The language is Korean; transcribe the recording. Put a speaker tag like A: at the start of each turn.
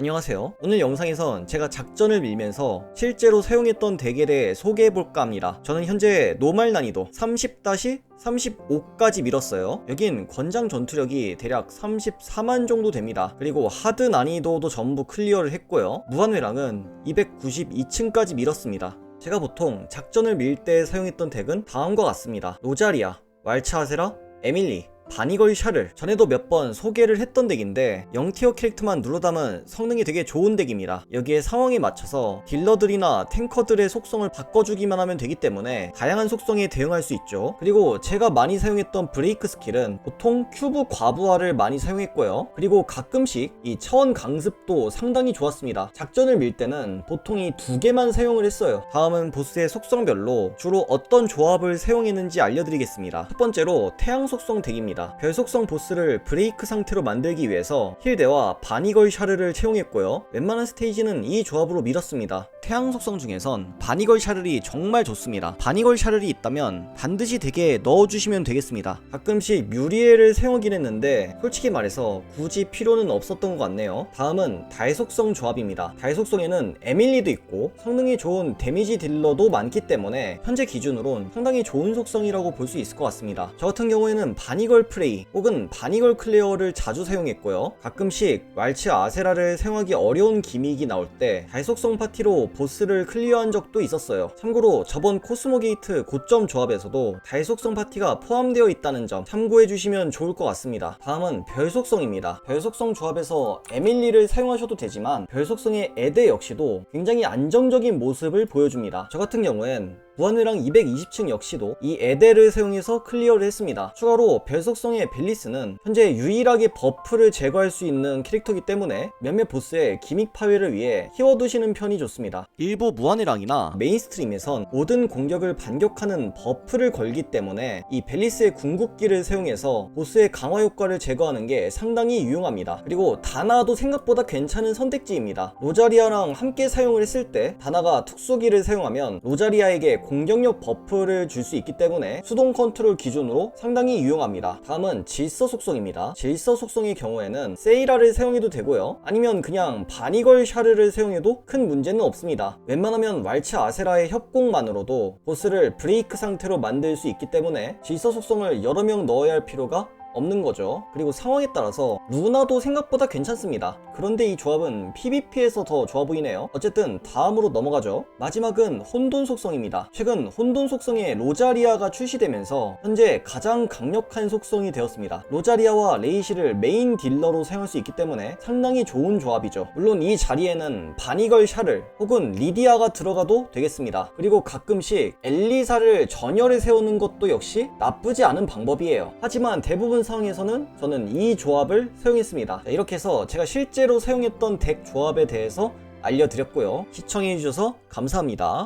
A: 안녕하세요. 오늘 영상에선 제가 작전을 밀면서 실제로 사용했던 덱에 대해 소개해볼까 합니다. 저는 현재 노말 난이도 30-35까지 밀었어요. 여긴 권장 전투력이 대략 34만 정도 됩니다. 그리고 하드 난이도도 전부 클리어를 했고요. 무한회랑은 292층까지 밀었습니다. 제가 보통 작전을 밀 때 사용했던 덱은 다음과 같습니다. 노자리아, 왈츠아세라, 에밀리, 바니걸 샤를 전에도 몇 번 소개를 했던 덱인데 0티어 캐릭터만 눌러담은 성능이 되게 좋은 덱입니다. 여기에 상황에 맞춰서 딜러들이나 탱커들의 속성을 바꿔주기만 하면 되기 때문에 다양한 속성에 대응할 수 있죠. 그리고 제가 많이 사용했던 브레이크 스킬은 보통 큐브 과부하를 많이 사용했고요. 그리고 가끔씩 이 차원 강습도 상당히 좋았습니다. 작전을 밀 때는 보통 이 두 개만 사용을 했어요. 다음은 보스의 속성별로 주로 어떤 조합을 사용했는지 알려드리겠습니다. 첫 번째로 태양 속성 덱입니다. 별 속성 보스를 브레이크 상태로 만들기 위해서 힐대와 바니걸 샤르를 채용했고요. 웬만한 스테이지는 이 조합으로 밀었습니다. 태양 속성 중에선 바니걸 샤르이 정말 좋습니다. 바니걸 샤르이 있다면 반드시 덱에 넣어주시면 되겠습니다. 가끔씩 뮤리엘을 사용하긴 했는데 솔직히 말해서 굳이 필요는 없었던 것 같네요. 다음은 달 속성 조합입니다. 달 속성에는 에밀리도 있고 성능이 좋은 데미지 딜러도 많기 때문에 현재 기준으론 상당히 좋은 속성이라고 볼 수 있을 것 같습니다. 저 같은 경우에는 바니걸 프레이 혹은 바니걸 클레어를 자주 사용했고요. 가끔씩 왈츠 아세라를 사용하기 어려운 기믹이 나올 때 달속성 파티로 보스를 클리어한 적도 있었어요. 참고로 저번 코스모 게이트 고점 조합에서도 달속성 파티가 포함되어 있다는 점 참고해주시면 좋을 것 같습니다. 다음은 별속성입니다. 별속성 조합에서 에밀리를 사용하셔도 되지만 별속성의 에데 역시도 굉장히 안정적인 모습을 보여줍니다. 저 같은 경우엔 무한회랑 220층 역시도 이 에데를 사용해서 클리어를 했습니다. 추가로 별속성의 벨리스는 현재 유일하게 버프를 제거할 수 있는 캐릭터이기 때문에 몇몇 보스의 기믹 파괴를 위해 키워두시는 편이 좋습니다. 일부 무한회랑이나 메인스트림에선 모든 공격을 반격하는 버프를 걸기 때문에 이 벨리스의 궁극기를 사용해서 보스의 강화 효과를 제거하는 게 상당히 유용합니다. 그리고 다나도 생각보다 괜찮은 선택지입니다. 로자리아랑 함께 사용을 했을 때 다나가 특수기를 사용하면 로자리아에게 공격력 버프를 줄 수 있기 때문에 수동 컨트롤 기준으로 상당히 유용합니다. 다음은 질서 속성입니다. 질서 속성의 경우에는 세이라를 사용해도 되고요. 아니면 그냥 바니걸 샤르를 사용해도 큰 문제는 없습니다. 웬만하면 왈츠 아세라의 협공만으로도 보스를 브레이크 상태로 만들 수 있기 때문에 질서 속성을 여러 명 넣어야 할 필요가 없는 거죠. 그리고 상황에 따라서 루나도 생각보다 괜찮습니다. 그런데 이 조합은 PVP에서 더 좋아 보이네요. 어쨌든 다음으로 넘어가죠. 마지막은 혼돈 속성입니다. 최근 혼돈 속성의 로자리아가 출시되면서 현재 가장 강력한 속성이 되었습니다. 로자리아와 레이시를 메인 딜러로 사용할 수 있기 때문에 상당히 좋은 조합이죠. 물론 이 자리에는 바니걸 샤를 혹은 리디아가 들어가도 되겠습니다. 그리고 가끔씩 엘리사를 전열에 세우는 것도 역시 나쁘지 않은 방법이에요. 하지만 대부분 상황에서는 저는 이 조합을 사용했습니다. 이렇게 해서 제가 실제로 사용했던 덱 조합에 대해서 알려드렸고요. 시청해주셔서 감사합니다.